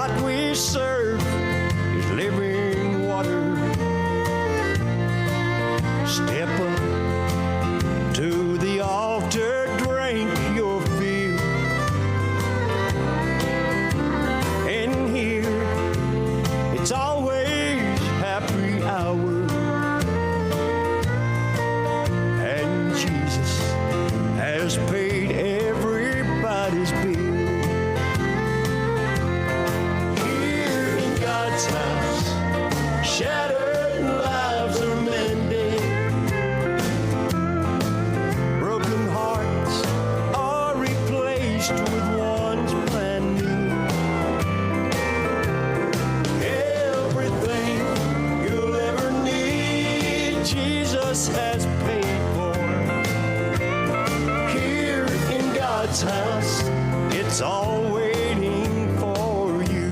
God we serve is living water. Step up to the altar, drink your fill, and here it's always happy hour, and Jesus has paid everybody's bill. Here in God's house, shattered lives are mended, broken hearts are replaced with ones brand new. Everything you'll ever need, Jesus has paid for. Here in God's house, it's all waiting for you.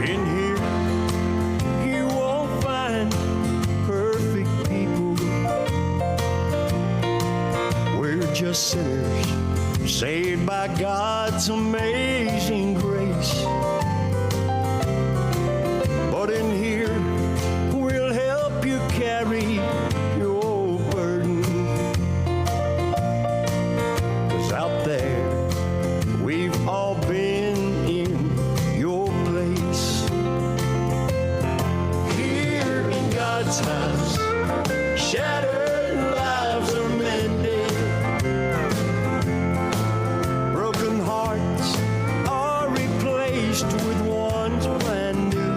In here, you won't find perfect people. We're just sinners saved by God's amazing grace. But in here, we'll help you carry your burden. 'Cause out there, we've all been in your place. Here in God's house, shattered lives are mended, broken hearts are replaced with ones brand new.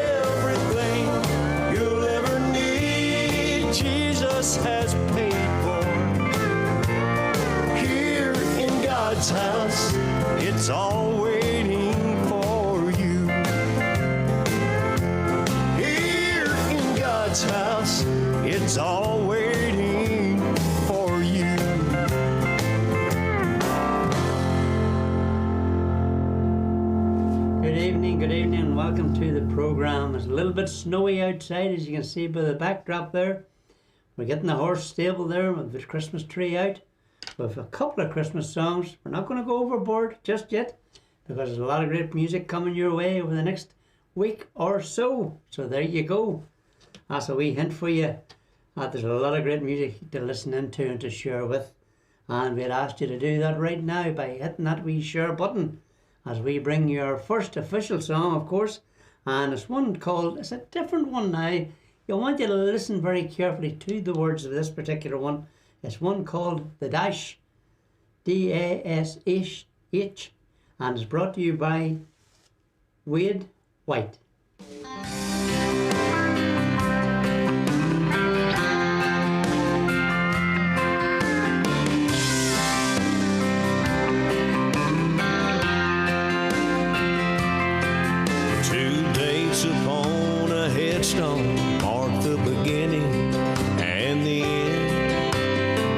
Everything you'll ever need, Jesus has paid for. Here in God's house, it's all waiting for you. Here in God's house, it's all waiting for you. Good evening, and welcome to the program. It's a little bit snowy outside, as you can see by the backdrop there. We're getting the horse stable there with the Christmas tree out. With a couple of Christmas songs. We're not going to go overboard just yet, because there's a lot of great music coming your way over the next week or so. So there you go. That's a wee hint for you. There's a lot of great music to listen into and to share with. And we'd ask you to do that right now by hitting that wee share button as we bring your first official song, of course. And it's one called, it's a different one now. You'll want you to listen very carefully to the words of this particular one. It's one called The Dash, D-A-S-H, and it's brought to you by Wade White. 2 dates upon a headstone mark the beginning and the end.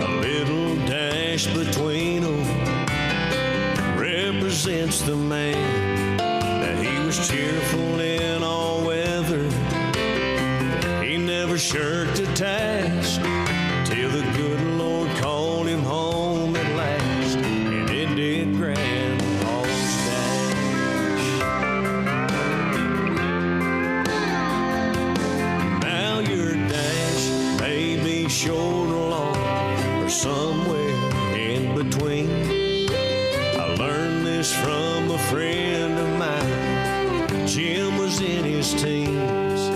A little dash between them represents the man, that he was cheerful in all weather. He never shirked a task till the good Lord called him home at last, and it did Grandpa's dash. Now your dash may be short or long, or somewhere in between. I learned this from a friend of mine. Jim was in his teens.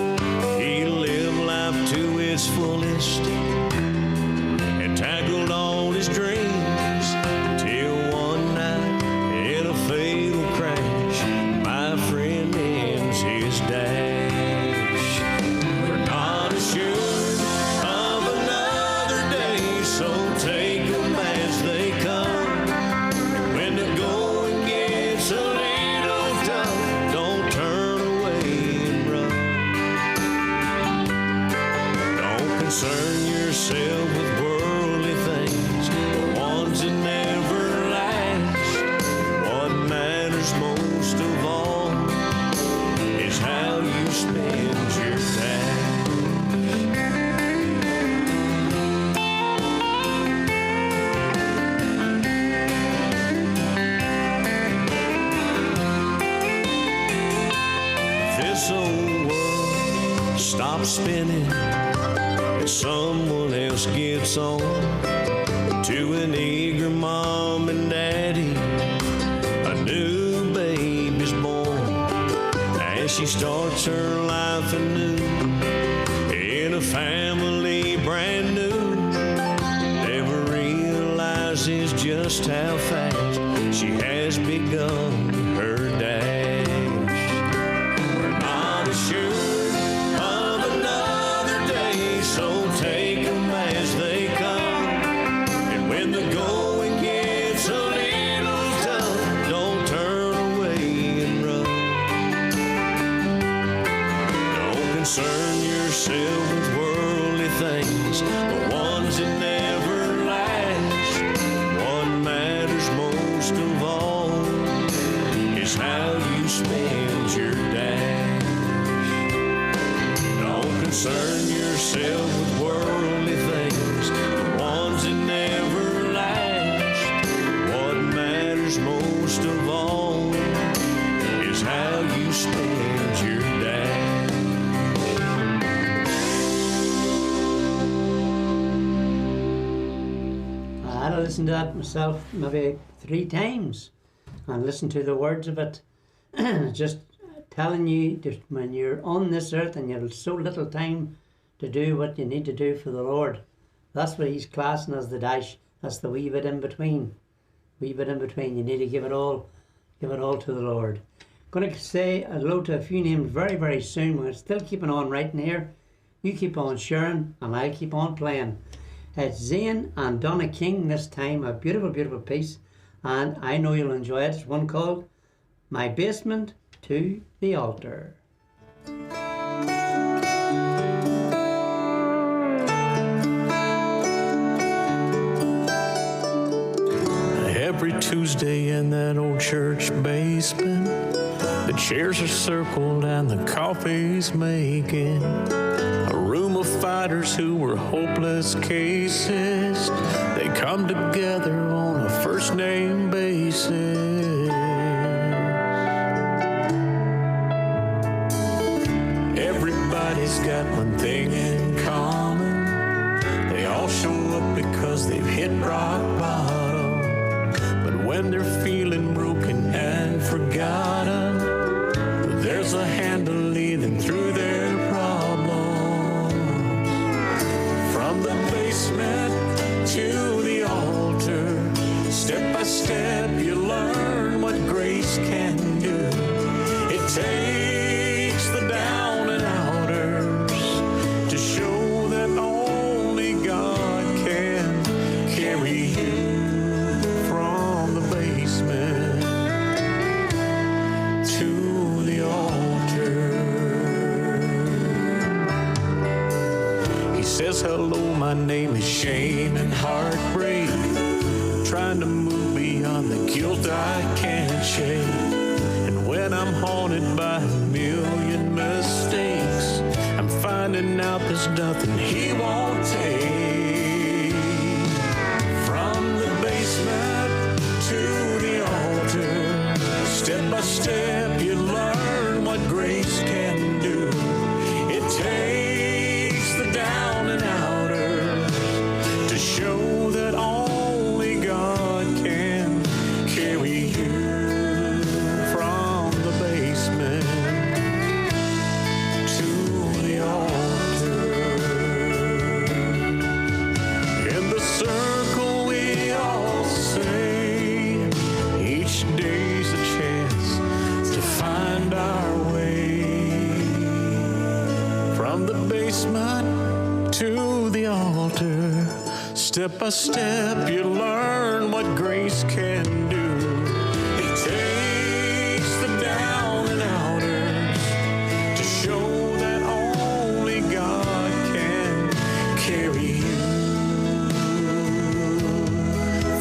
He lived life to its fullest and tackled all his dreams, till one night in a fatal crash, my friend ends his dash. We're not assured of another day, so take a spinning and someone else gets on. To an eager mom and daddy, a new baby's born. As she starts her life anew in a family brand new, never realizes just how fast she has begun her dash. We're not assured of another day, so take them as they come. And when the going gets a little tough, don't turn away and run. Don't concern yourself with worldly things, the ones that never last. What matters most of all is how you spend your dash. Don't concern yourself with worldly things, the ones that never last. What matters most of all is how you spend your dash. I had to listen to that myself maybe 3 times and listen to the words of it. Just telling you, just when you're on this earth and you have so little time to do what you need to do for the Lord, that's what he's classing as the dash. That's the wee bit in between. Wee bit in between. You need to give it all to the Lord. Going to say hello to a few names very, very soon. We're still keeping on writing here. You keep on sharing and I'll keep on playing. It's Zane and Donna King this time. A beautiful, beautiful piece. And I know you'll enjoy it. It's one called My Basement to the Altar. Every Tuesday in that old church basement, the chairs are circled and the coffee's making. A room of fighters who were hopeless cases. They come together on a first name basis. Everybody's got one thing in common. They all show up because they've hit rock bottom. But when they're feeling broken and forgotten, there's a hand to lead them through their problems. From the basement to the altar, step by step you learn what grace can do. It takes the down and outers to show that only God can carry you from the basement to the altar. He says, hello, my name is shame and heartbreak, trying to move beyond the guilt I can't shake. And when I'm haunted by a million mistakes, I'm finding out there's nothing he won't take. From the basement to the altar, step by step you learn what grace can do. It takes the down and outers to show that only God can carry you from the basement to the altar. In the circle we all say, each day's a chance to find our way. From the basement to the altar, step by step you learn what grace can do. It takes the down and outers to show that only God can carry you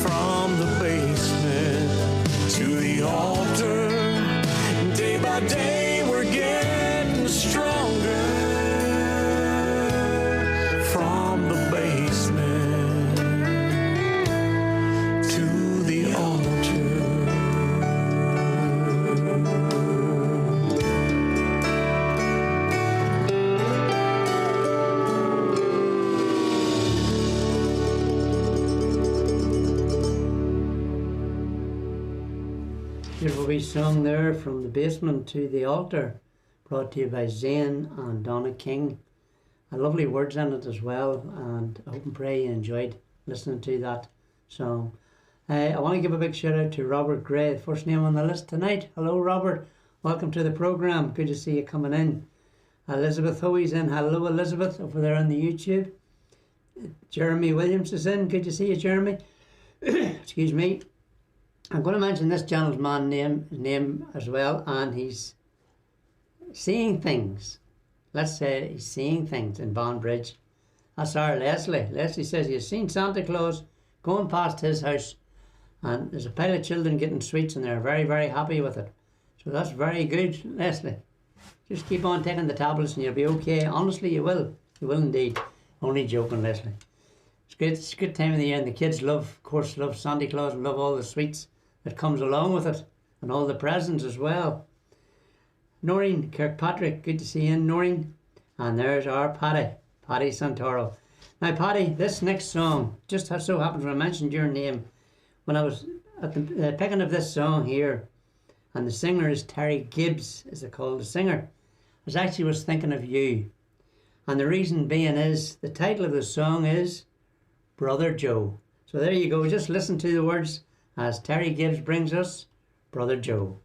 from the basement to the altar. Day by day we're getting stronger. From the basement to the altar. Beautiful wee song there, From the Basement to the Altar, brought to you by Zane and Donna King. Lovely words in it as well, and I hope and pray you enjoyed listening to that song. I want to give a big shout out to Robert Gray, the first name on the list tonight. Hello Robert, welcome to the programme, good to see you coming in. Elizabeth Hoey's in, hello Elizabeth, over there on the YouTube. Jeremy Williams is in, good to see you Jeremy. Excuse me. I'm going to mention this gentleman's name as well, and he's seeing things. Let's say he's seeing things in Bondbridge. That's our Leslie. Leslie says he's seen Santa Claus going past his house, and there's a pile of children getting sweets, and they're very, very happy with it. So that's very good, Leslie. Just keep on taking the tablets and you'll be okay. Honestly, you will. You will indeed. Only joking, Leslie. It's great. It's a good time of the year, and the kids of course, love Santa Claus and love all the sweets that comes along with it, and all the presents as well. Noreen Kirkpatrick, good to see you in, Noreen. And there's our Paddy Santoro. Now Paddy, this next song, just so happens when I mentioned your name, when I was at the picking of this song here, and the singer is Terry Gibbs, is it called, the singer, I was thinking of you. And the reason being is, the title of the song is Brother Joe. So there you go, just listen to the words as Terry Gibbs brings us Brother Joe.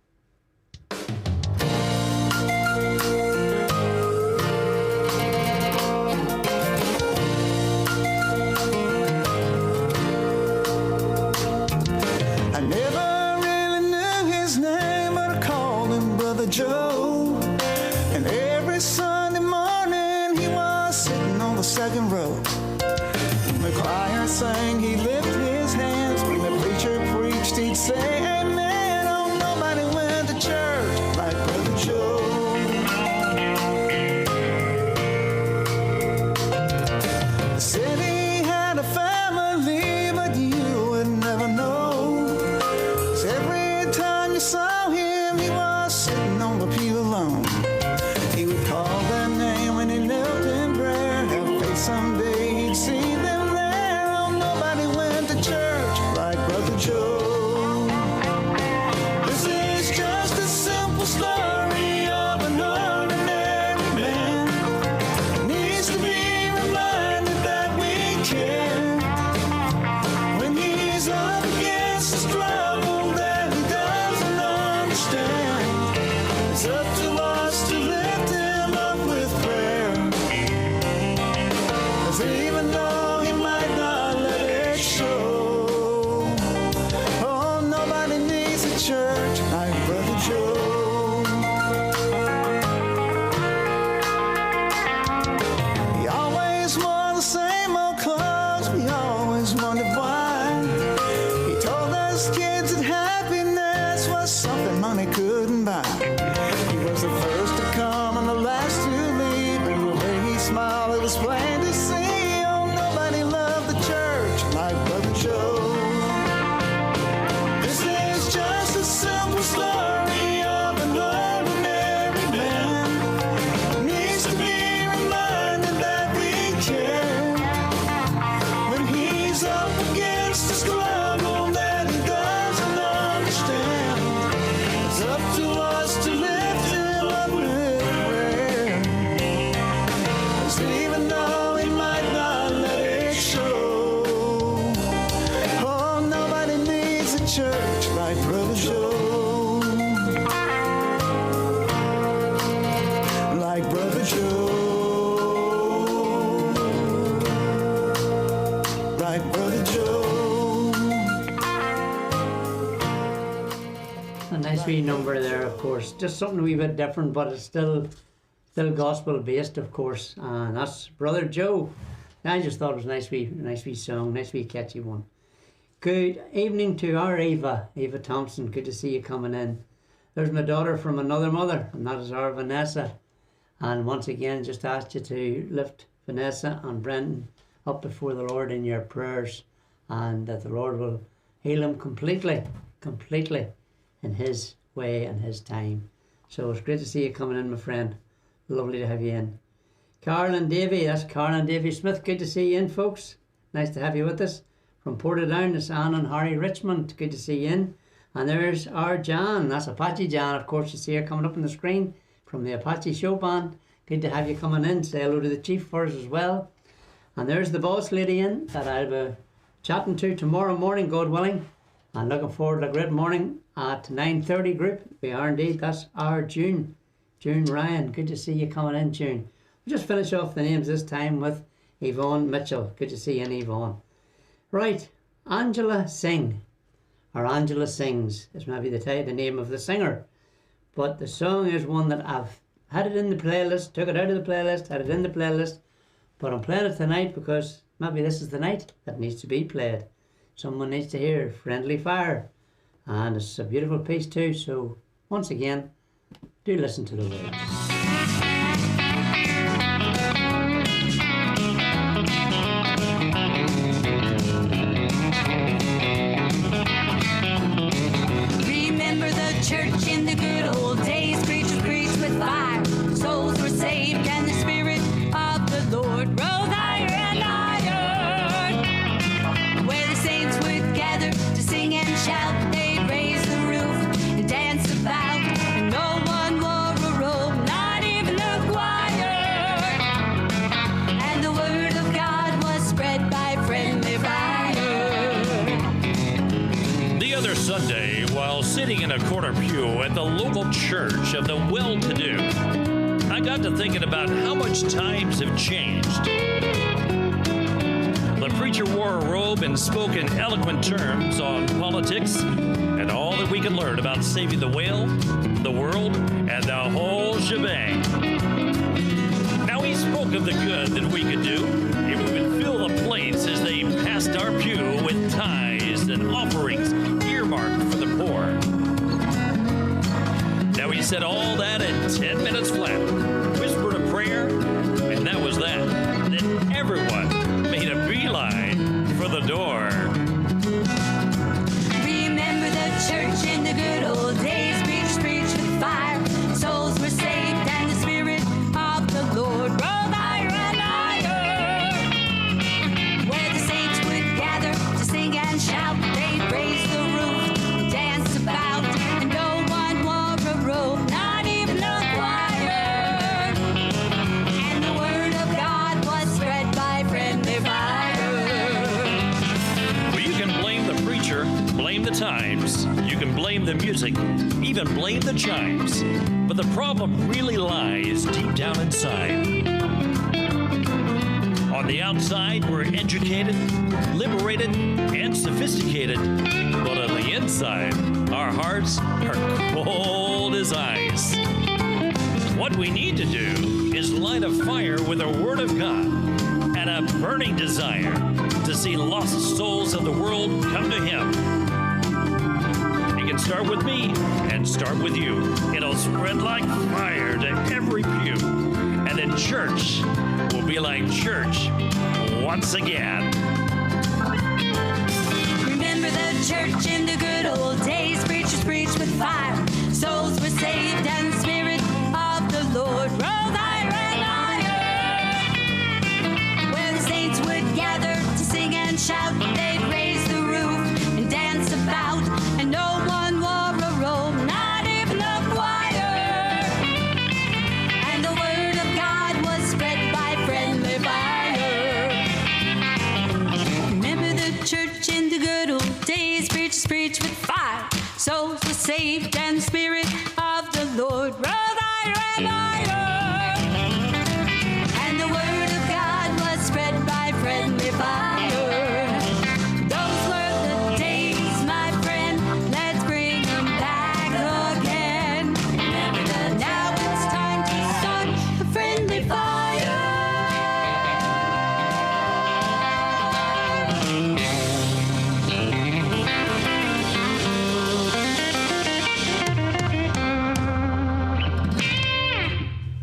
I never really knew his name, but I called him Brother Joe. And every Sunday morning he was sitting on the second row. When the choir sang, he lifted his hands. When the preacher preached, he'd say amen. Oh, nobody went to church like Brother Joe. They said he had a family, but you would never know. 'Cause every time you saw him, he was sitting on the pew alone. He would call their name when he knelt in prayer. Have faith someday he'd see them there. Oh, nobody went to church like Brother Joe. This is just a simple story of an ordinary man. Needs to be reminded that we care. When he's up against the struggle that he doesn't understand, it's up to us to lift him up with prayer. 'Cause even though he might not let it show, oh, nobody needs a church like Brother Joe. He always wore the same old clothes, we always wondered why. He told us kids that happiness was something money couldn't buy. He was the first to come and the last to leave, and the way he smiled, it was plain to see. Oh, nobody loved the church like Brother Joe. This is just a simple story of an ordinary man. Needs to be reminded that we care. When he's up against the struggle that he doesn't understand, it's up to us to lift him up with prayer. 'Cause even though he might not let it show, oh, nobody needs a church like Brother Joe. Like Brother Joe. Like Brother Joe. A nice wee number there, of course. Just something a wee bit different, but it's still gospel based, of course. And that's Brother Joe. I just thought it was a nice wee song, nice wee catchy one. Good evening to our Eva Thompson. Good to see you coming in. There's my daughter from another mother, and that is our Vanessa. And once again, just asked you to lift Vanessa and Brendan up before the Lord in your prayers, and that the Lord will heal him completely in his way and his time. So it's great to see you coming in, my friend. Lovely to have you in. Carl and Davy, that's Carl and Davy Smith. Good to see you in, folks. Nice to have you with us. From Portadown, it's Anne and Harry Richmond. Good to see you in. And there's our Jan. That's Apache Jan. Of course, you see her coming up on the screen from the Apache Show Band. Good to have you coming in. Say hello to the chief for us as well. And there's the boss lady in that I'll be chatting to tomorrow morning, God willing. And looking forward to a great morning at 9:30 group. We are indeed. That's our June. June Ryan. Good to see you coming in, June. We'll just finish off the names this time with Yvonne Mitchell. Good to see you, Yvonne. Right. Angela Singh. Or Angela Sings is maybe the name of the singer. But the song is one that I've had it in the playlist, took it out of the playlist, had it in the playlist. But I'm playing it tonight because maybe this is the night that needs to be played. Someone needs to hear Friendly Fire. And it's a beautiful piece too. So once again, do listen to the words. Church in the good old days, preachers preached with fire. Souls were saved and the Spirit of the Lord rose higher and higher. Where the saints would gather to sing and shout, they'd raise the roof and dance about. And no one wore a robe, not even the choir. And the word of God was spread by friendly fire. The other Sunday, while sitting in a corner pew at the local church of the well-to-do, I got to thinking about how much times have changed. The preacher wore a robe and spoke in eloquent terms on politics and all that we could learn about saving the whale, the world, and the whole shebang. Now he spoke of the good that we could do if we would fill the plates as they passed our pew with tithes and offerings earmarked for the poor. Now he said all that in 10 minutes flat, whispered a prayer, and that was that. Then everyone made a beeline for the door. Remember the church in the good old days, preachers preached with fire. Souls were saved and the Spirit of the Lord rose higher and higher. Where the saints would gather to sing and shout, they'd raise the roof, dance about, and no one wore a robe, not even the choir. And the word of God was spread by friendly fire. Well, you can blame the preacher, blame the times, you can blame the music, even blame the chimes. But the problem really lies deep down inside. On the outside, we're educated, liberated, and sophisticated. But on the inside, our hearts are cold as ice. What we need to do is light a fire with the Word of God and a burning desire to see lost souls of the world come to Him. It can start with me and start with you. It'll spread like fire to every pew. And then church will be like church once again. Remember the church in the good old days, preachers preached with fire. Souls were saved and the Spirit of the Lord rose higher and higher. Where the saints would gather to sing and shout, they'd raise the roof and dance about, and no one wore a robe, not even the choir. And the word of God was spread by friendly fire. Remember the church in the good old days, preachers preached with fire. Souls were saved and the Spirit of the Lord rose higher and higher. And the word of God was spread by friendly fire. Those were the days, my friend, let's bring them back again. Remember that now it's time to start a friendly fire.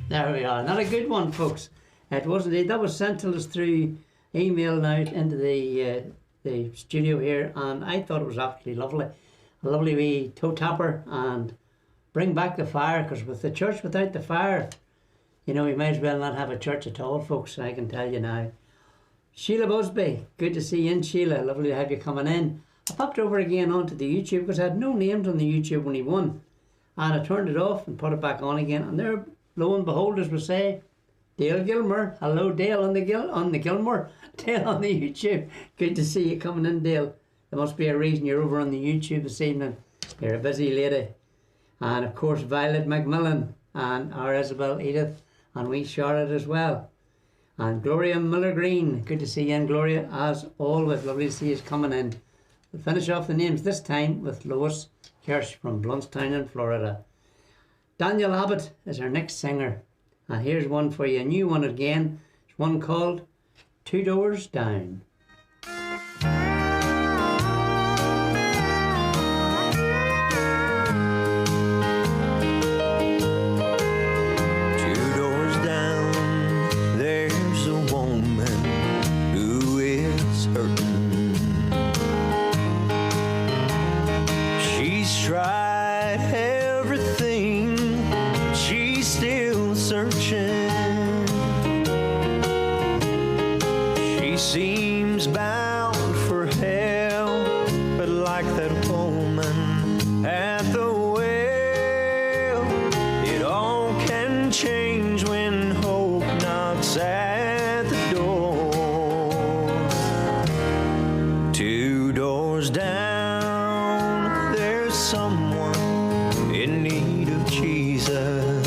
There we are. Not a good one, folks. It wasn't it. That was sent to us through email now into the studio here, and I thought it was absolutely lovely. A lovely wee toe tapper and bring back the fire, because with the church without the fire, you know, we might as well not have a church at all, folks. I can tell you now. Sheila Busby, good to see you in, Sheila. Lovely to have you coming in. I popped over again onto the YouTube because I had no names on the YouTube when he won. And I turned it off and put it back on again. And there, lo and behold, as we say, Dale Gilmore. Hello, Dale on the Gilmore. Dale on the YouTube. Good to see you coming in, Dale. There must be a reason you're over on the YouTube this evening. You're a busy lady. And of course, Violet Macmillan and our Isabel Edith and wee Charlotte as well. And Gloria Miller Green. Good to see you in, Gloria, as always. Lovely to see you coming in. We'll finish off the names this time with Lois Kirsch from Blountstown in Florida. Daniel Abbott is our next singer. And here's one for you, a new one again. It's one called Two Doors Down. Two doors down, there's a woman who is hurting. She's tried everything, she's still searching. She seems bound for hell, but like that woman at the well, it all can change when hope knocks at the door. Two doors down, there's someone in need of Jesus.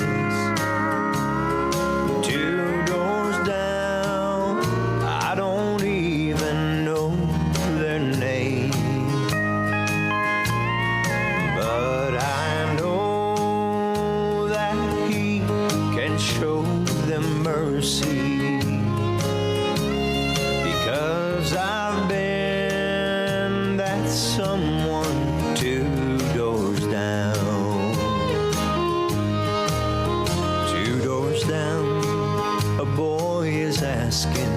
Two doors down, I don't even know their name, but I know that He can show them mercy, because I've been that someone two doors down. Two doors down, a boy is asking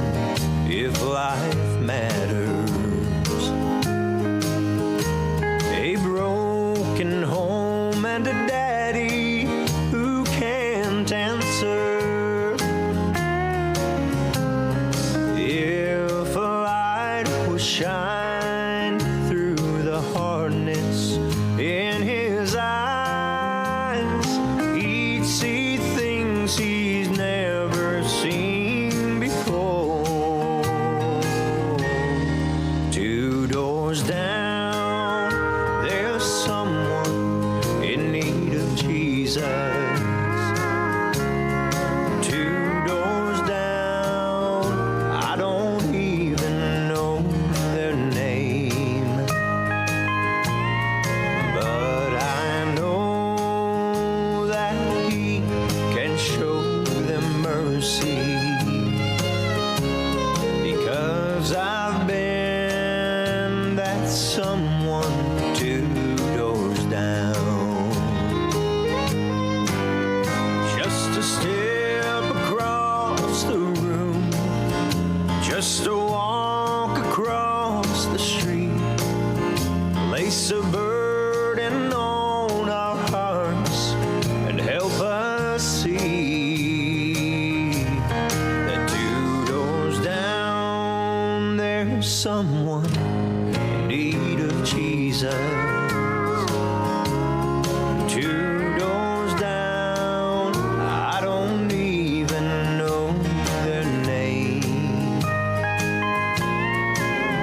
if life matters. A broken home and a daddy who can't answer. If a light was shine through the hardness in his eyes, he'd see things he's never seen before. Two doors down, there's someone in need of Jesus. Two doors down, I don't even know their name, but I know that He can show them mercy, because I've been that someone two doors down. Just a step across the room, just a walk across the street, lace a burden on our hearts and help us see that two doors down, there's someone in need of Jesus. Two doors down, I don't even know their name,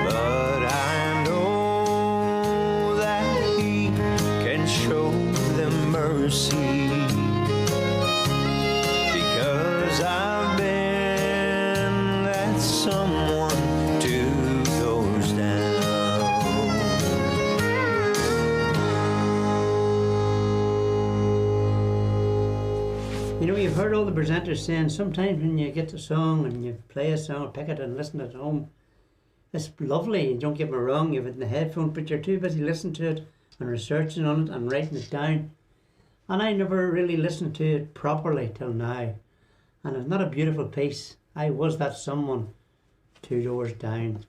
but I know that He can show them mercy, because I've been that someone two doors down. You know, you've heard all the presenters saying sometimes when you get the song and you play a song, pick it and listen at home, it's lovely. Don't get me wrong, you've it in the headphone, but you're too busy listening to it and researching on it and writing it down. And I never really listened to it properly till now. And it's not a beautiful piece. I was that someone two doors down.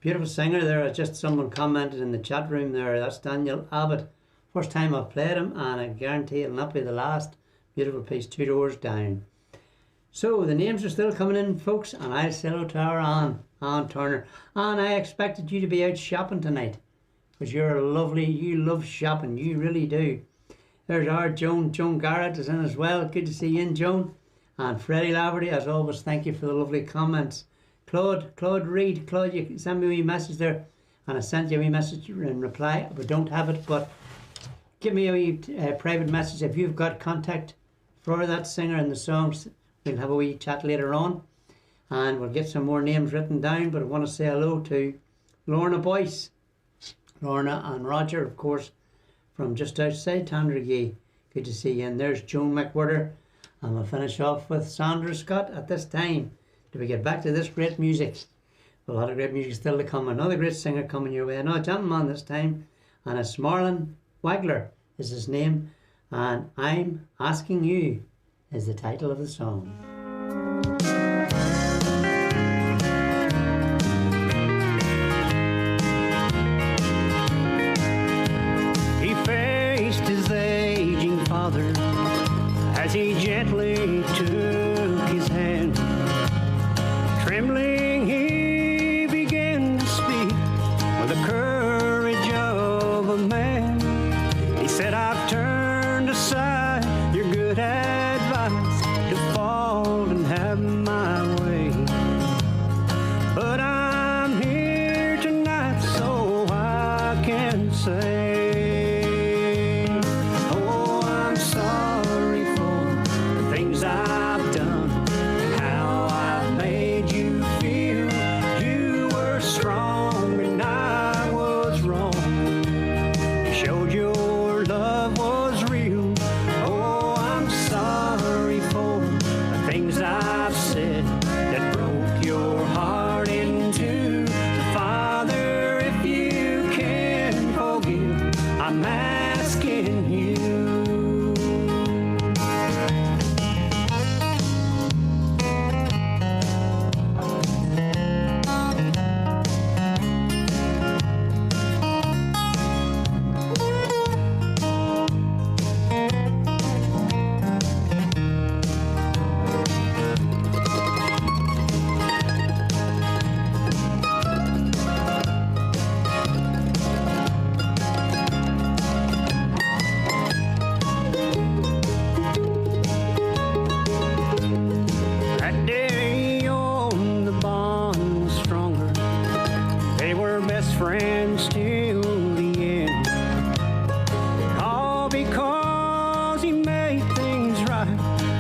Beautiful singer there. Just someone commented in the chat room there. That's Daniel Abbott. First time I've played him, and I guarantee it'll not be the last. Beautiful piece, Two Doors Down. So the names are still coming in, folks, and I'll say hello to our Ann Turner. Ann, I expected you to be out shopping tonight. because you're lovely. You love shopping. You really do. There's our Joan. Joan Garrett is in as well. Good to see you in, Joan. And Freddie Laverty, as always, thank you for the lovely comments. Claude Reid. Claude, you sent me a wee message there. And I sent you a wee message in reply. I don't have it, but give me a wee private message if you've got contact for that singer and the songs. We'll have a wee chat later on. And we'll get some more names written down. But I want to say hello to Lorna Boyce. Lorna and Roger, of course, from just outside Tandragee. Good to see you. And there's Joan McWhirter. And we'll finish off with Sandra Scott at this time. Do we get back to this great music? A lot of great music still to come. Another great singer coming your way. No, gentleman this time. And it's Marlon Wagler is his name. And I'm Asking You is the title of the song. He faced his aging father as he gently took his hand. Trembling, he began to speak with the courage of a man. He said, I've turned aside your good advice to fall and have my way. But I'm here tonight so I can say, oh, I'm sorry for the things I've done and how I've made you feel. You were strong and I was wrong. You showed your love was real. Oh, I'm sorry for the things I've said that broke your heart in two. Father, if you can forgive, I'm asking you. That day on the bond was stronger. They were best friends till the end. All because he made things right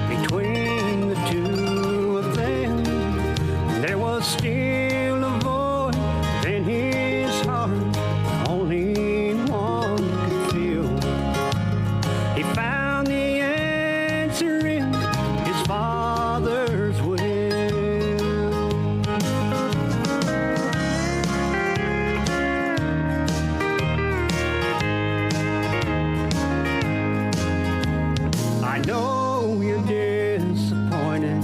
between the two of them. There was still a void in his heart only one could fill. He found the answer in his Father's will. I know you're disappointed,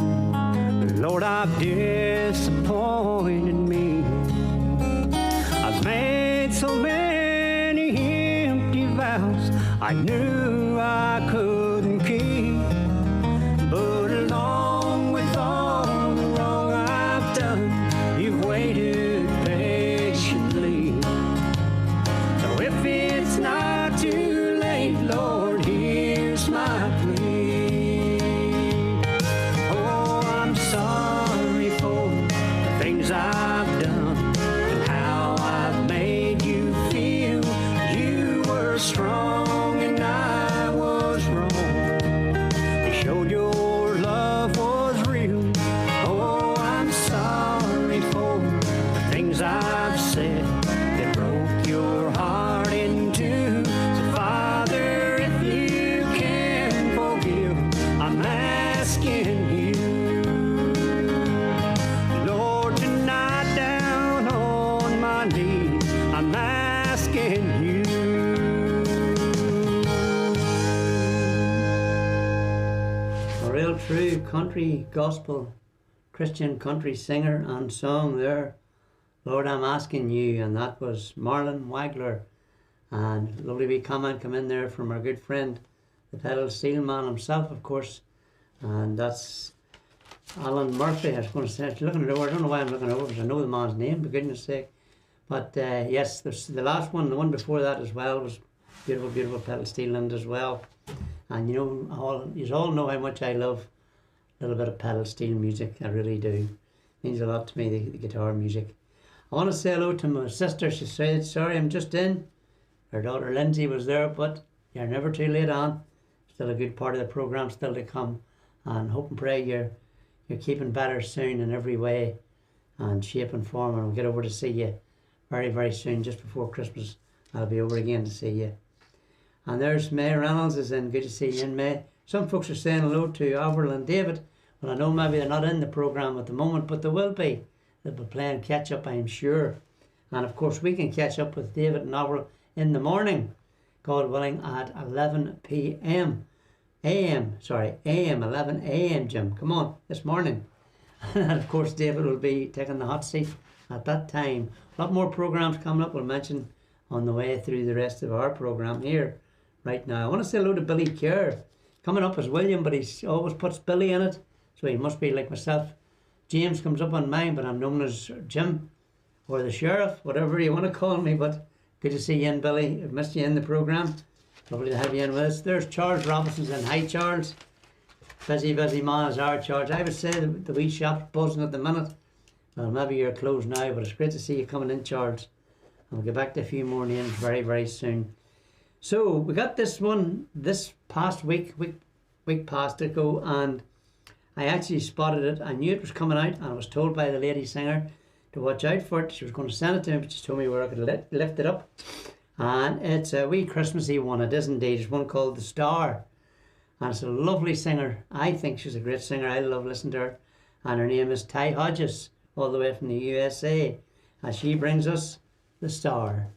but Lord, I've disappointed me. I've made so many empty vows I knew I couldn't keep. But along with all the wrong I've done, you've waited patiently. So if it's not too late, Lord, here's my plea. Oh, I'm sorry for the things I've done and how I've made you feel. You were strong and I was wrong. You showed your love was real. Oh, I'm sorry for the things I've said that broke your heart in two. So, Father, if you can forgive, I'm asking you. Lord, tonight down on my knees, I'm asking you. A real true country gospel Christian country singer and song there. Lord, I'm asking you. And that was Marlon Wagler. And lovely wee comment come in there from our good friend, the pedal steel man himself, of course. And that's Alan Murphy. I was going to say, looking it over. I don't know why I'm looking it over because I know the man's name, for goodness sake. But yes, the last one, the one before that as well, was beautiful, beautiful pedal steel in it as well. And you know, you all know how much I love a little bit of pedal steel music. I really do. It means a lot to me, the guitar music. I want to say hello to my sister. She said, sorry, I'm just in. Her daughter Lindsay was there, but you're never too late on. Still a good part of the program still to come. And hope and pray you're keeping better soon in every way and shape and form. And we'll get over to see you very, very soon, just before Christmas. I'll be over again to see you. And there's May Reynolds is in. Good to see you in, May. Some folks are saying hello to Avril and David. Well, I know maybe they're not in the program at the moment, but they will be. They'll be playing catch up, I'm sure. And of course, we can catch up with David and Avril in the morning, God willing, at 11 p.m. AM, 11 a.m., Jim. Come on, this morning. And of course, David will be taking the hot seat at that time. A lot more programs coming up, we'll mention on the way through the rest of our program here right now. I want to say hello to Billy Kerr. Coming up as William, but he always puts Billy in it, so he must be like myself. James comes up on mine, but I'm known as Jim or the Sheriff, whatever you want to call me. But good to see you in, Billy. I've missed you in the program. Lovely to have you in with us. There's Charles Robinson's in. Hi, Charles. Busy, busy man is our Charles. I would say the wee shop's buzzing at the minute. Well, maybe you're closed now, but it's great to see you coming in, Charles. And we'll get back to a few more names very, very soon. So we got this one this past week past ago, and I actually spotted it. I knew it was coming out, and I was told by the lady singer to watch out for it. She was going to send it to me, but she told me where I could lift it up. And it's a wee Christmassy one. It is indeed. It's one called The Star. And it's a lovely singer. I think she's a great singer. I love listening to her. And her name is Ty Hodges, all the way from the USA. And she brings us The Star.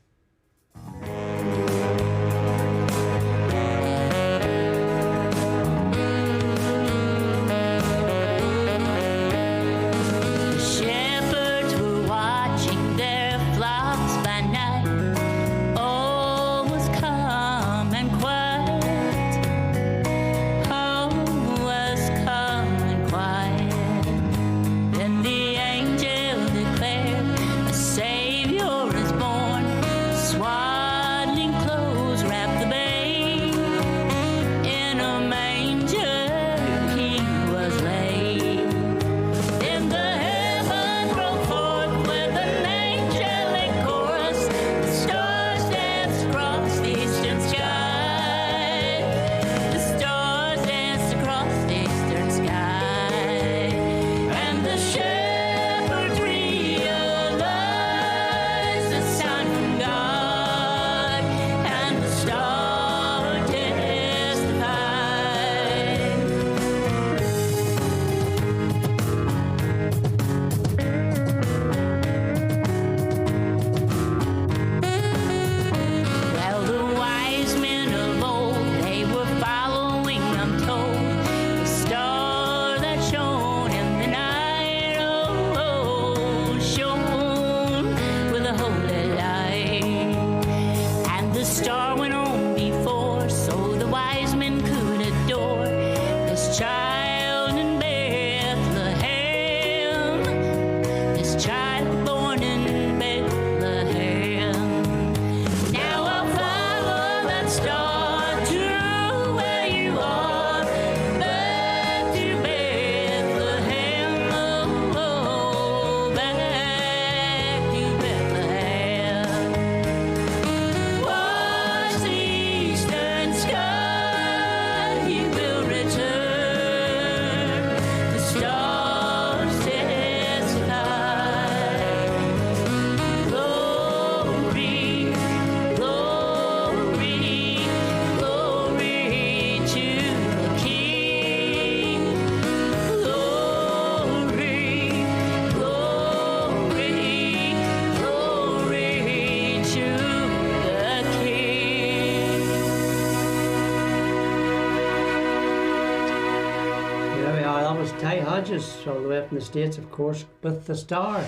All the way from the States, of course, with The Star.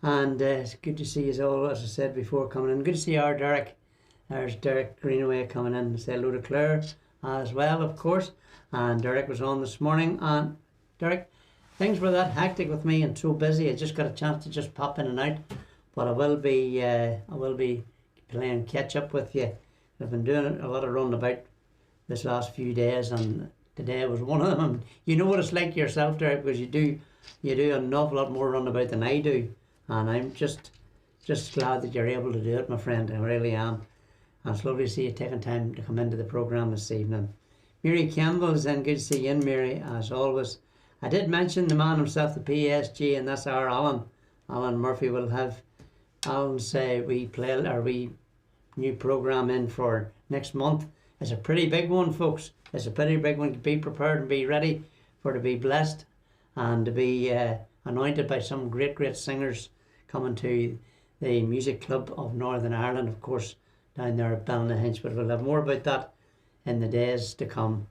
And it's good to see you all, as I said before, coming in. Good to see our Derek. There's Derek Greenaway coming in. Say hello to Claire as well, of course. And Derek was on this morning. And Derek, things were that hectic with me and so busy, I just got a chance to just pop in and out. but I will be playing catch up with you. I've been doing a lot of running about this last few days, and today was one of them. And you know what it's like yourself there, because you do an awful lot more running about than I do, and I'm just glad that you're able to do it, my friend. I really am. And it's lovely to see you taking time to come into the programme this evening. Mary Campbell's in. Good to see you in, Mary, as always. I did mention the man himself, the PSG, and that's our Alan. Alan Murphy will have Alan's wee new programme in for next month. It's a pretty big one, folks. It's a pretty big one. Be prepared and be ready for to be blessed and to be anointed by some great singers coming to the Music Club of Northern Ireland, of course, down there at Ballynahinch. But we'll have more about that in the days to come.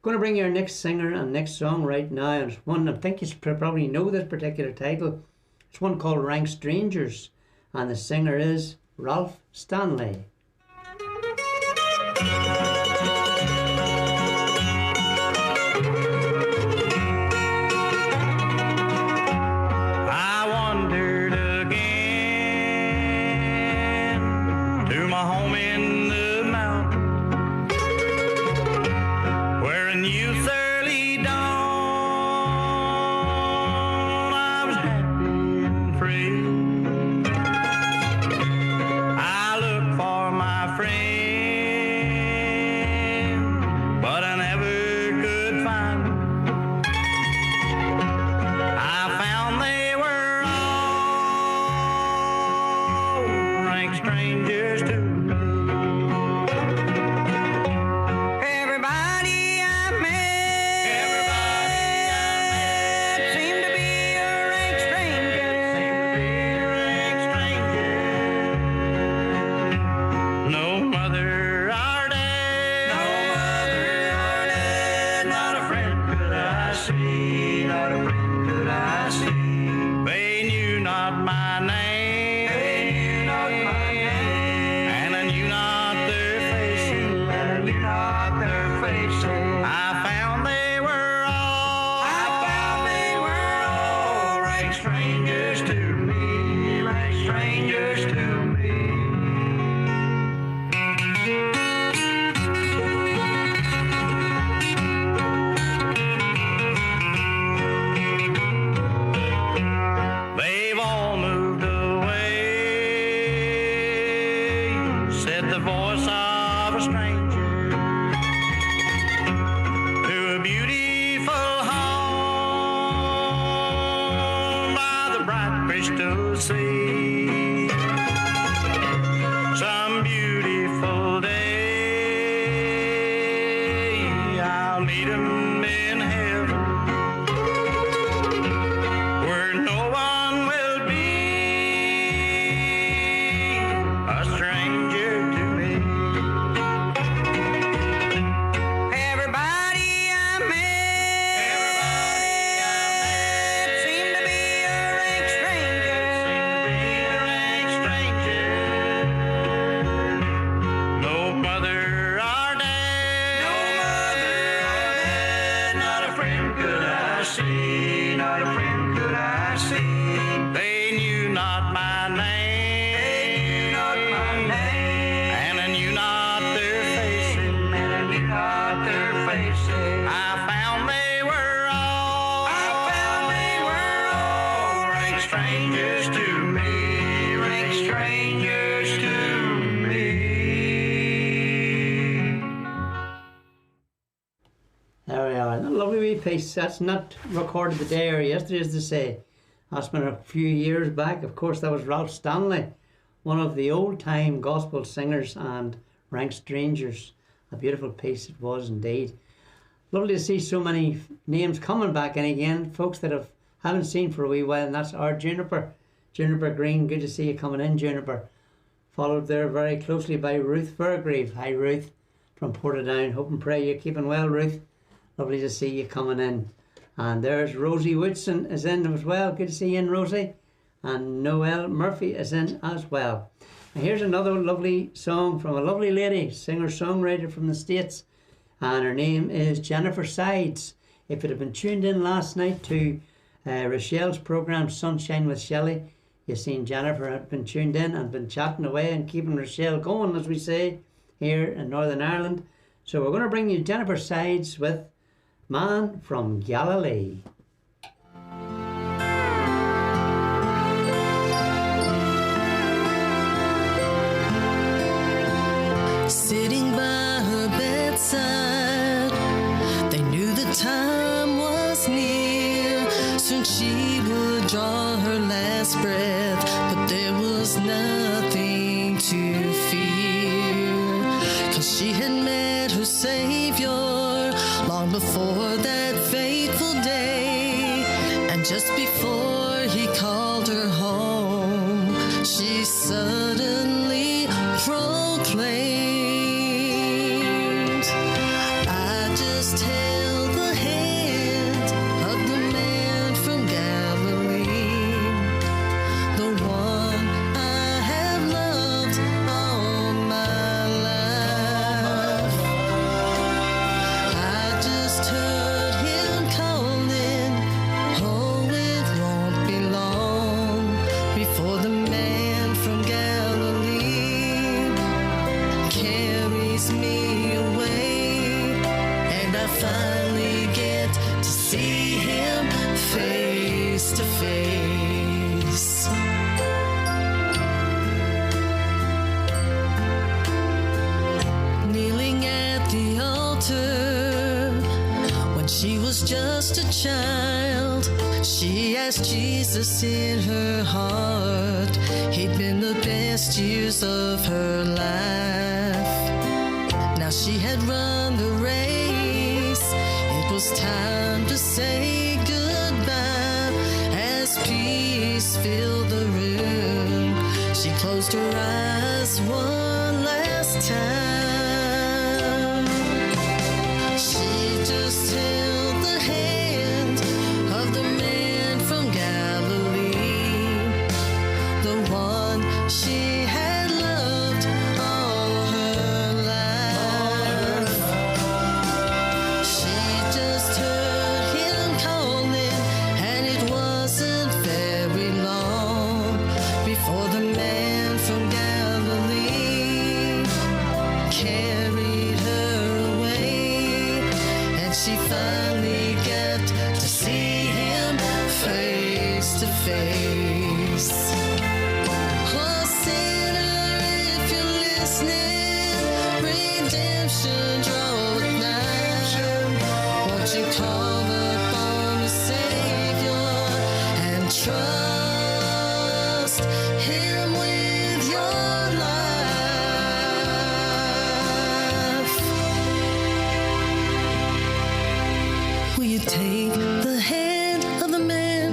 Going to bring you our next singer and next song right now. And it's one, I think you probably know this particular title. It's one called Rank Strangers, and the singer is Ralph Stanley. I wandered again to my home in the mountains, where in youth's early dawn I was happy and free. I looked for my friend, but I never could find them. I found they were all rank strangers to me. Everybody I met seemed to be a rank stranger. No mother or dad, not a friend could I see, not a friend could I see. They knew not my name, and I knew not their faces, I found they were all rank strangers to me, rank strangers to me. They've all moved away, said the voice of a stranger, to a beautiful home by the bright crystal sea. Some beautiful day I'll meet 'em in heaven, where no one will be a stranger to me. Everybody I met seemed to be a rank stranger. No mother or dad, not a friend could I see, not a friend could I see. They knew not my name, and I knew not their faces, I found they were all rank strangers to me, rank strangers to me. There we are. A lovely wee piece. That's not recorded today or yesterday, as they say. That's been a few years back. Of course, that was Ralph Stanley, one of the old-time gospel singers and Rank Strangers. A beautiful piece it was indeed. Lovely to see so many names coming back in again. Folks that haven't seen for a wee while, and that's our Juniper. Juniper Green, good to see you coming in, Juniper. Followed there very closely by Ruth Fairgrieve. Hi, Ruth, from Portadown. Hope and pray you're keeping well, Ruth. Lovely to see you coming in. And there's Rosie Woodson is in as well. Good to see you in, Rosie. And Noel Murphy is in as well. And here's another lovely song from a lovely lady, singer-songwriter from the States. And her name is Jennifer Sides. If it had been tuned in last night to Rochelle's programme Sunshine with Shelley, You seen Jennifer had been tuned in and been chatting away and keeping Rochelle going, as we say here in Northern Ireland. So we're going to bring you Jennifer Sides with Man from Galilee. Sitting by her bedside, they knew the time was near. Soon she would draw her last breath, but there was nothing to fear. 'Cause she had met her Savior long before that fateful day. And just before he called her home, she suddenly proclaimed, I just held the hand of the man from Galilee, the one I have loved all my life. I just heard him calling, oh, it won't be long before the man from Galilee carries me away, and I finally get to see him face to face. Kneeling at the altar when she was just a child, she asked Jesus in her heart. He'd been the best years of her life. Now she had run the race. It was time to say goodbye. As peace filled the room, she closed her eyes one last time. She just held the hand of the man from Galilee, the one she had loved all her life. She just heard him calling, and it wasn't very long before the man from Galilee carried her away, and she finally got to see him face to face. Oh, sinner, if you're listening, redemption draweth nigh. Won't you call upon the Savior and trust him with your life? Will you take the hand of the man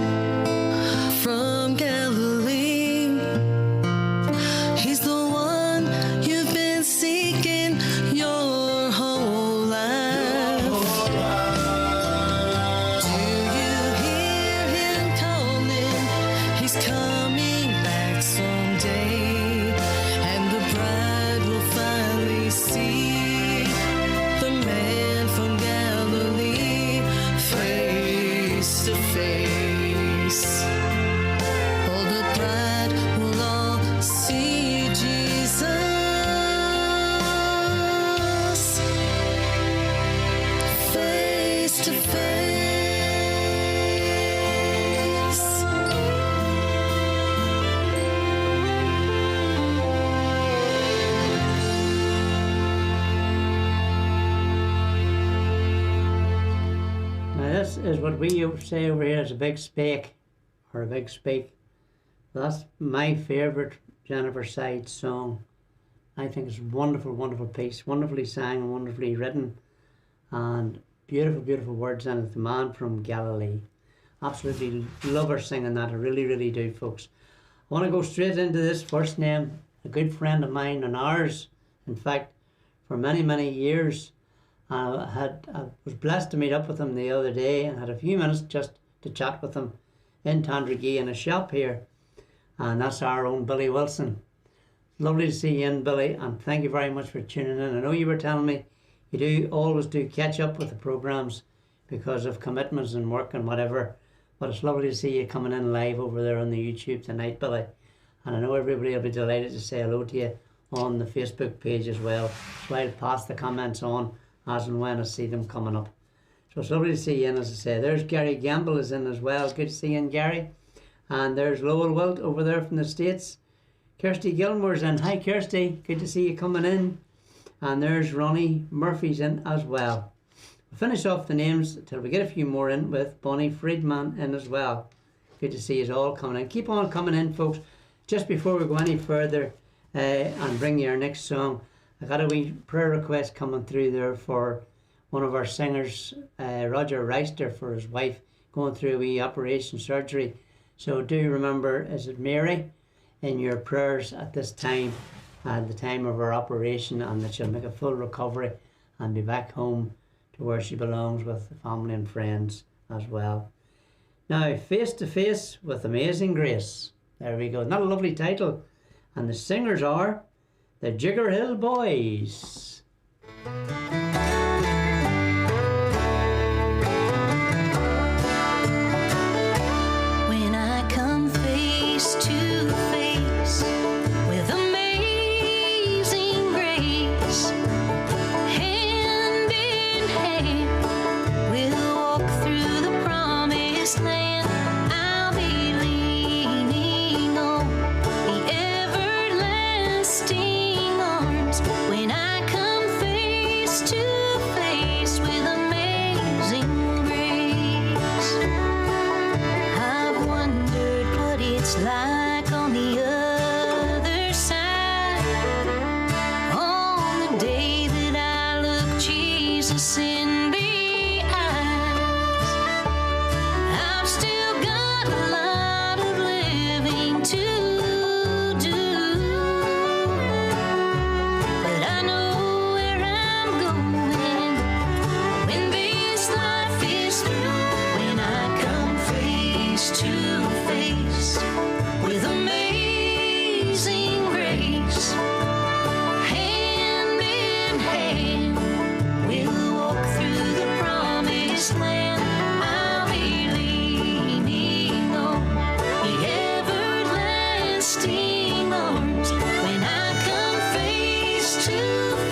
from Galilee? He's the one you've been seeking your whole life. Do you hear him calling? He's coming back someday, and the bride will finally see the man from Galilee face to face. Oh, the bride will all see Jesus face to face. Now this is what we say over here as a big spake, or a big speak. That's my favourite Jennifer Sides song. I think it's a wonderful, wonderful piece, wonderfully sang, wonderfully written, and beautiful, beautiful words in it. The man from Galilee. Absolutely love her singing that. I really, really do, folks. I want to go straight into this first name. A good friend of mine and ours, in fact, for many, many years. I was blessed to meet up with him the other day and had a few minutes just to chat with him in Tandragee in a shop here. And that's our own Billy Wilson. Lovely to see you in, Billy, and thank you very much for tuning in. I know you were telling me you do always do catch up with the programmes because of commitments and work and whatever But it's lovely to see you coming in live over there on the YouTube tonight, Billy. And I know everybody will be delighted to say hello to you on the Facebook page as well. So I'll pass the comments on as and when I see them coming up. So it's lovely to see you in, as I say. There's Gary Gamble is in as well. Good to see you in, Gary. And there's Lowell Wilt over there from the States. Kirsty Gilmore's in. Hi, Kirsty. Good to see you coming in. And there's Ronnie Murphy's in as well. We'll finish off the names till we get a few more in with Bonnie Friedman in as well. Good to see you all coming in. Keep on coming in, folks. Just before we go any further and bring you our next song, I got a wee prayer request coming through there for one of our singers, Roger Reister, for his wife going through a wee operation surgery. So do remember, is it Mary, in your prayers at this time, at the time of her operation, and that she'll make a full recovery and be back home to where she belongs with the family and friends as well. Now, Face to Face with Amazing Grace. There we go. Not a lovely title. And the singers are the Jigger Hill Boys. When I come face to face with amazing grace, hand in hand, we'll walk through the promised land. I'll be leaning on the everlasting arms. When I come face to face with amazing grace, I've wondered what it's like on the other side. On the day that I look Jesus in the eyes, I've still got a lot of living to do, but I know where I'm going when this life is through. When I come face to face with amazing grace, hand in hand, we'll walk through the promised land. I'll be leaning on the everlasting arms. When I come face to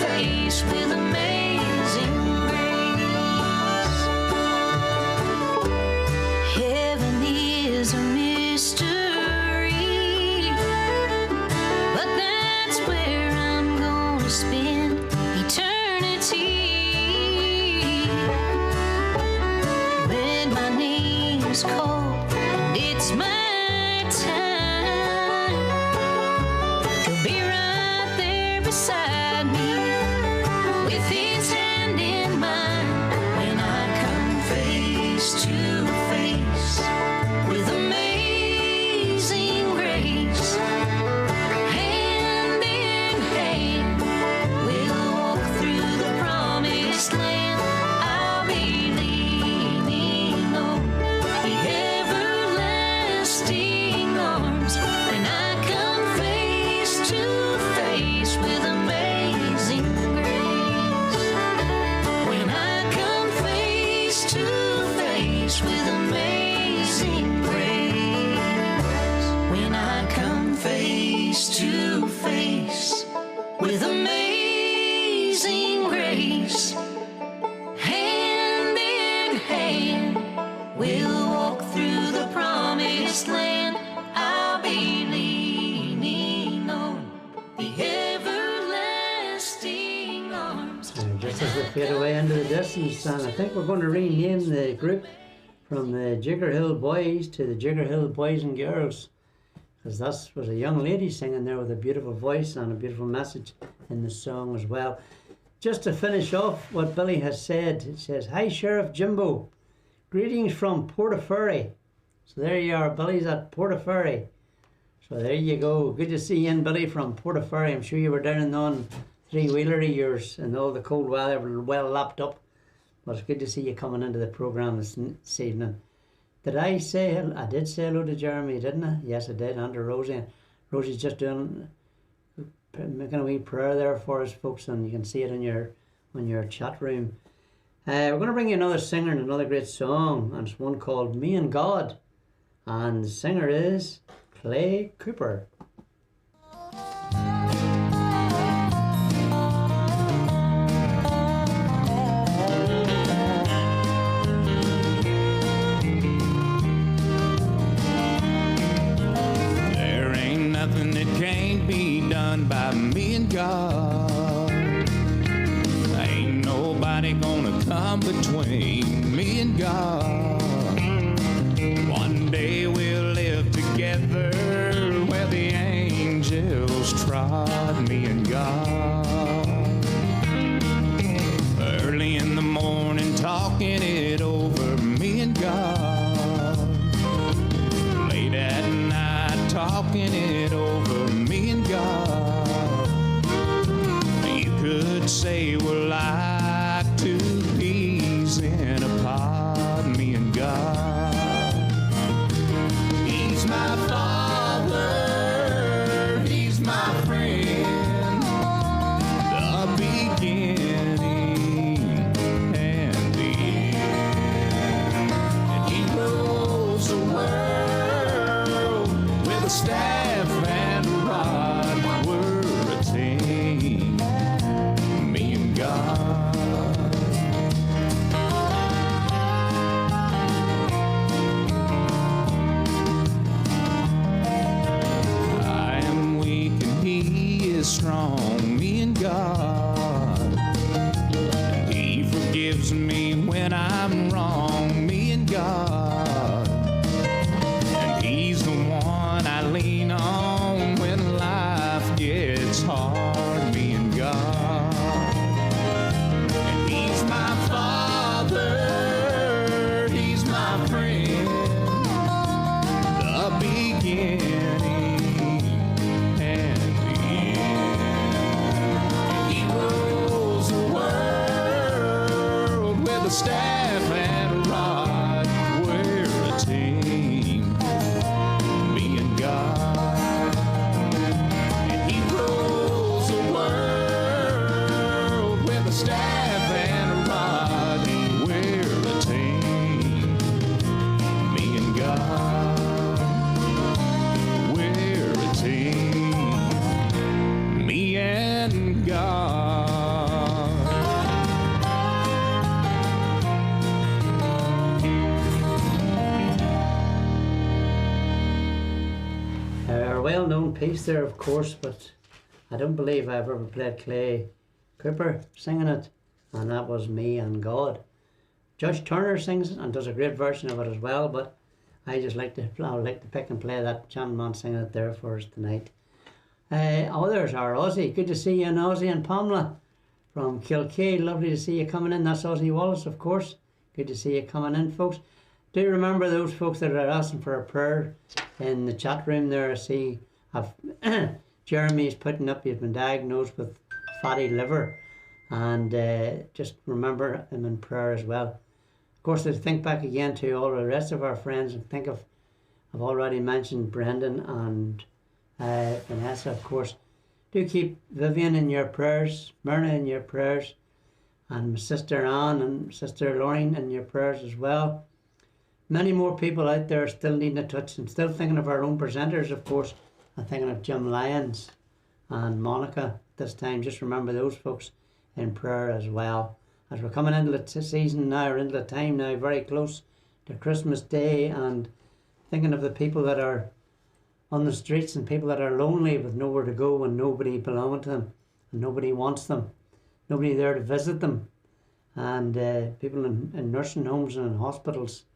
face with amazing grace. Heaven is a mystery, but that's where I'm gonna spend eternity. When my name is called and it's my time, he'll be right there beside me with his hand in mine. When I come face to face with amazing grace, hand in hand, we'll walk through the promised land. I'll be leaning on the everlasting arms. When I come face to face with amazing grace, when I come face to face with amazing grace, when I come face to face with amazing grace, hand in hand, we'll walk through the promised land. I'll be leaning on the everlasting arms. And just as we fade away into the distance, and I think we're going to rename the group from the Jigger Hill Boys to the Jigger Hill Boys and Girls, because that was a young lady singing there with a beautiful voice and a beautiful message in the song as well. Just to finish off what Billy has said, it says, "Hi Sheriff Jimbo, greetings from Portaferry." So there you are, Billy's at Portaferry. So there you go. Good to see you in, Billy, from Portaferry. I'm sure you were down on three-wheeler of yours and all the cold weather were well lapped up. But it's good to see you coming into the programme this evening. Did I say, I did say hello to Jeremy, didn't I? Yes, I did, and to Rosie. Rosie's just making a wee prayer there for us, folks, and you can see it on your chat room. We're going to bring you another singer and another great song, and it's one called Me and God, and the singer is Clay Cooper. There ain't nothing that can't be done by me and God. Ain't nobody gonna come between me and God. One day we'll live together where the angels trod me and God. Early in the morning talking it over, me and God. Late at night talking it over, me and God. You could say we're like two peas in a pod, me and God. He's my father, he's my friend, the beginning and the end. And he rules the world with a staff and a rod. We're a team, me and God. I am weak and he is strong, me and God. He forgives me when I'm wrong, me and God. And he's the one I lean on when life gets hard, me and God. And he's my father, he's my friend, the beginning and the end. And he rules the world with a staff and a rod. We're a team, me and God. And he rules the world with a staff and a rod. We're a team, me and God. We're a team, me and God. A well-known piece there, of course, but I don't believe I've ever played Clay Cooper singing it, and that was Me and God. Judge Turner sings it and does a great version of it as well, but I would like to pick and play that gentleman singing it there for us tonight. Others are Ozzy. Good to see you, and Ozzy and Pamela from Kilkee. Lovely to see you coming in. That's Ozzy Wallace, of course. Good to see you coming in, folks. Do remember those folks that are asking for a prayer in the chat room there. I see Jeremy's putting up, he's been diagnosed with fatty liver, and just remember him in prayer as well. Of course, to think back again to all the rest of our friends, and think of, I've already mentioned Brendan and Vanessa, of course. Do keep Vivian in your prayers, Myrna in your prayers, and Sister Anne and Sister Lauren in your prayers as well. Many more people out there still needing a touch, and still thinking of our own presenters, of course. I'm thinking of Jim Lyons and Monica this time. Just remember those folks in prayer as well. As we're coming into the season now, or into the time now, very close to Christmas Day, and thinking of the people that are on the streets and people that are lonely with nowhere to go and nobody belonging to them, and nobody wants them, nobody there to visit them, and people in nursing homes and in hospitals.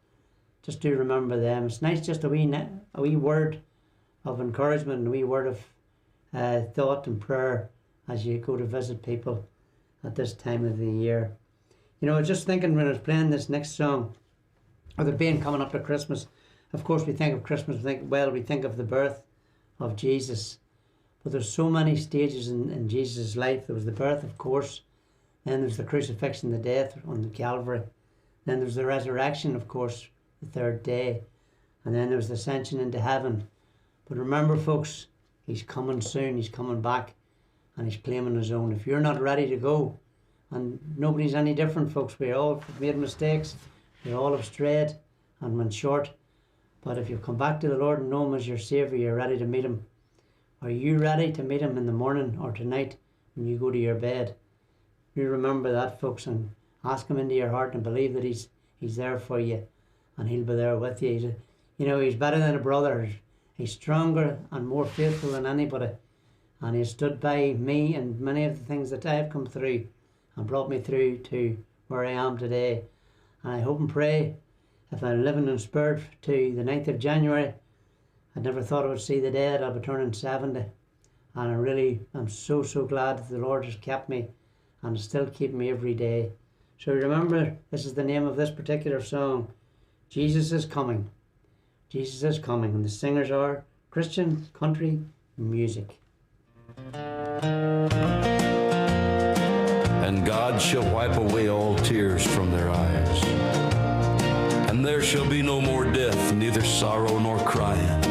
Just do remember them. It's nice just a wee word of encouragement and a wee word of thought and prayer as you go to visit people at this time of the year. You know, I was just thinking when I was playing this next song, with it being coming up to Christmas, of course we think of Christmas, we think of the birth of Jesus. But there's so many stages in Jesus' life. There was the birth, of course. Then there's the crucifixion, the death on the Calvary. Then there's the resurrection, of course, the third day. And then there was the ascension into heaven. But remember, folks, he's coming soon. He's coming back, and he's claiming his own. If you're not ready to go, And nobody's any different, folks. We all have made mistakes. We all have strayed and went short. But if you come back to the Lord and know Him as your Saviour, you're ready to meet Him. Are you ready to meet Him in the morning or tonight when you go to your bed? You remember that, folks, and ask Him into your heart and believe that He's there for you, and He'll be there with you. He's better than a brother. He's stronger and more faithful than anybody. And He stood by me and many of the things that I have come through and brought me through to where I am today. And I hope and pray, if I'm living in spirit to the 9th of January, I never thought I would see the day. I'll be turning 70. And I'm so glad that the Lord has kept me and is still keeping me every day. So remember, this is the name of this particular song, Jesus is Coming. Jesus is Coming. And the singers are Christian country music. And God shall wipe away all tears from their eyes. And there shall be no more death, neither sorrow nor crying.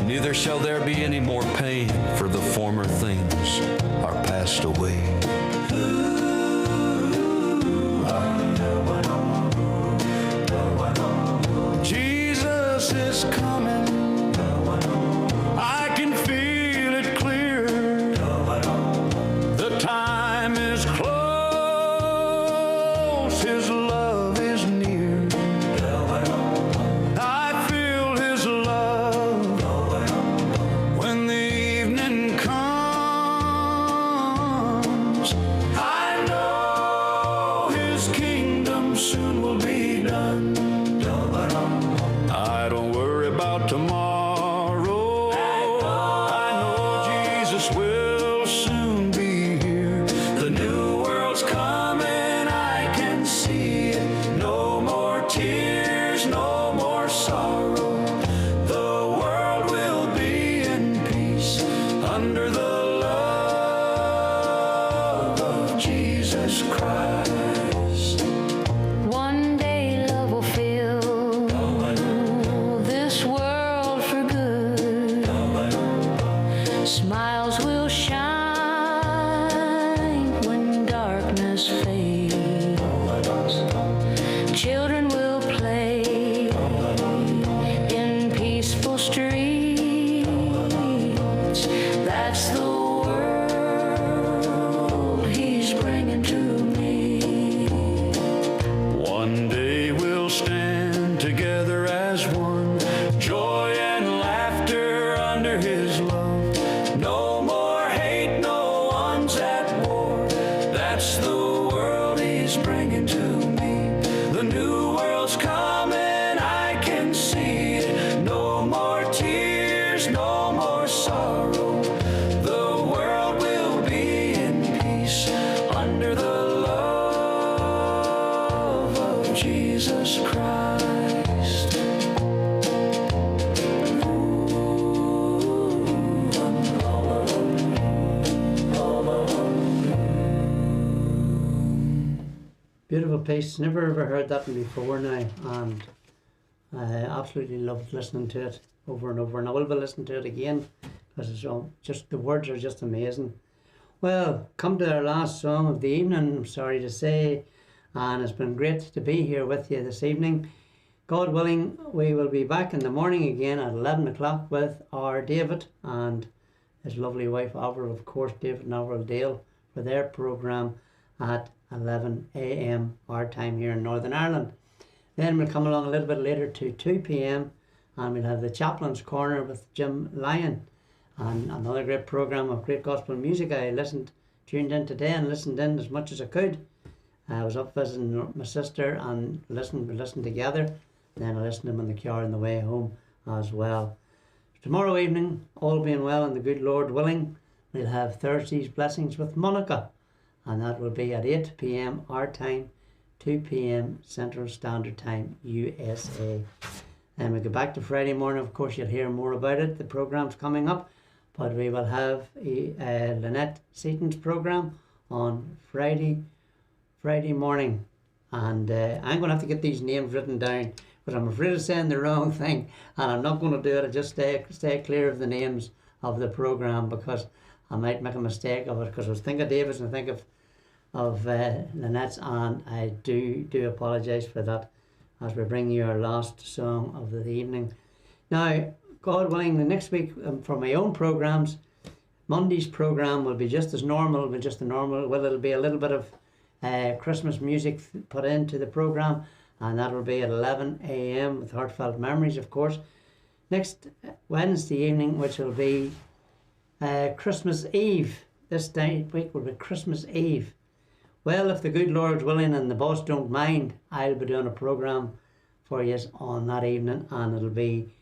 Neither shall there be any more pain, for the former things are passed away. Jesus is coming. I can feel it clear. The time is close. His love is near. I feel His love when the evening comes. I know His kingdom soon will be done. I don't worry about tomorrow. I know Jesus will soon be here. The new world's coming, I can see it. No more tears, no more sorrow. The world will be in peace under the love of Jesus Christ. One day love will fill this world for good. Smiles will shine when darkness fades. Children will play in peaceful streets. That's the world He's bringing to me. One day we'll stand together as one, joy and laughter under His love. No more hate, no one's at war. That's the world He's bringing to me. The new world's coming, I can see it. No more tears, no more sorrow. The world will be in peace under the love of Jesus Christ. Beautiful piece. Never ever heard that one before now, and I absolutely loved listening to it over and over, and I will be listening to it again because it's just the words are just amazing. Well, come to our last song of the evening, I'm sorry to say, and it's been great to be here with you this evening. God willing, we will be back in the morning again at 11 o'clock with our David and his lovely wife Avril, of course, David and Avril Dale, for their programme at 11 a.m. our time here in Northern Ireland. Then we'll come along a little bit later to 2 p.m. and we'll have the Chaplain's Corner with Jim Lyon, and another great programme of great gospel music. I tuned in today and listened in as much as I could. I was up visiting my sister and we listened together. Then I listened to him in the car on the way home as well. Tomorrow evening, all being well and the good Lord willing, we'll have Thursday's Blessings with Monica, and that will be at 8 p.m. our time, 2 p.m. Central Standard Time, USA. And we go back to Friday morning. Of course, you'll hear more about it. The programme's coming up, but we will have Lynette Seaton's programme on Friday morning. And I'm going to have to get these names written down, but I'm afraid of saying the wrong thing, and I'm not going to do it. I just stay clear of the names of the programme because I might make a mistake of it, because I was thinking of Davis and I think of of Lynette's, and I do apologise for that as we bring you our last song of the evening. Now, God willing, the next week for my own programmes, Monday's programme will be just as normal, it'll be a little bit of Christmas music put into the programme, and that will be at 11 a.m. with Heartfelt Memories, of course. Next Wednesday evening, which will be Christmas Eve, this week will be Christmas Eve. Well, if the good Lord's willing and the boss don't mind, I'll be doing a programme for you on that evening, and it'll be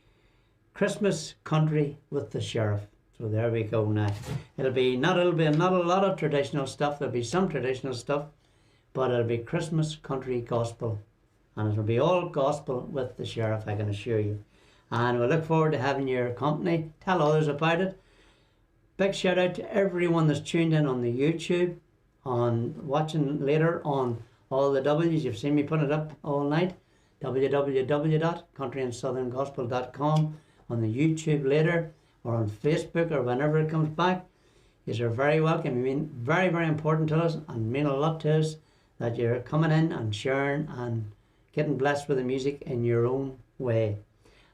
Christmas Country with the Sheriff. So there we go now. It'll be not a lot of traditional stuff. There'll be some traditional stuff, but it'll be Christmas country gospel, and it'll be all gospel with the Sheriff, I can assure you. And we look forward to having your company. Tell others about it. Big shout out to everyone that's tuned in on the YouTube, on watching later on all the W's. You've seen me put it up all night. www.countryandsoutherngospel.com on the YouTube later, or on Facebook, or whenever it comes back. You're very welcome. You mean very, very important to us, and mean a lot to us that you're coming in and sharing and getting blessed with the music in your own way.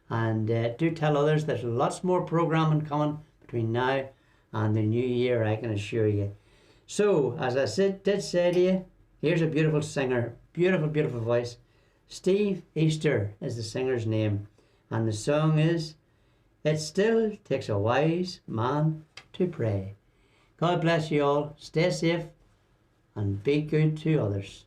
And do tell others there's lots more programming coming between now and the new year, I can assure you. So, as I did say to you, here's a beautiful singer, beautiful, beautiful voice. Steve Easter is the singer's name, and the song is It Still Takes a Wise Man to Pray. God bless you all. Stay safe and be good to others.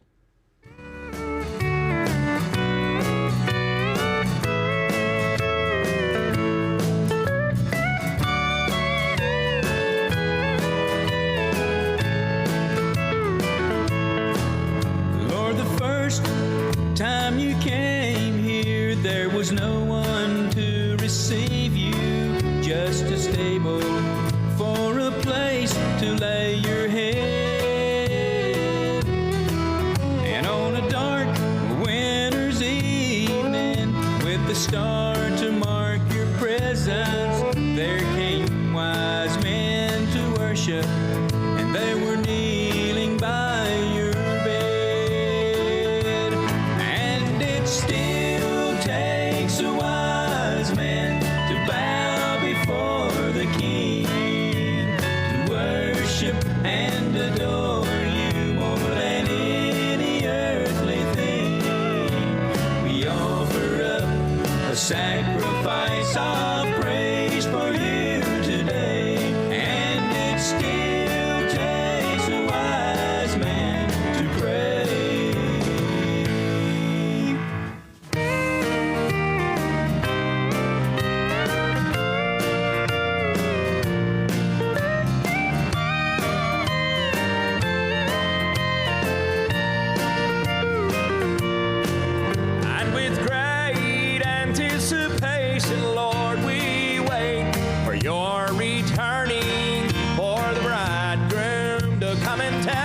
Lord, the first time you came here, there was no one to receive you, just a stable for a place to lay your head. And on a dark winter's evening, with the star to mark your presence, there came wise men to worship, and they were kneeling by your bed. And it still takes a wise man to bow before the King, to worship and adore you more than any earthly thing. We offer up a sacrifice of praise for you today, and it still takes a wise man to pray. And with great anticipation, Lord, we wait for your returning, for the bridegroom to come and tell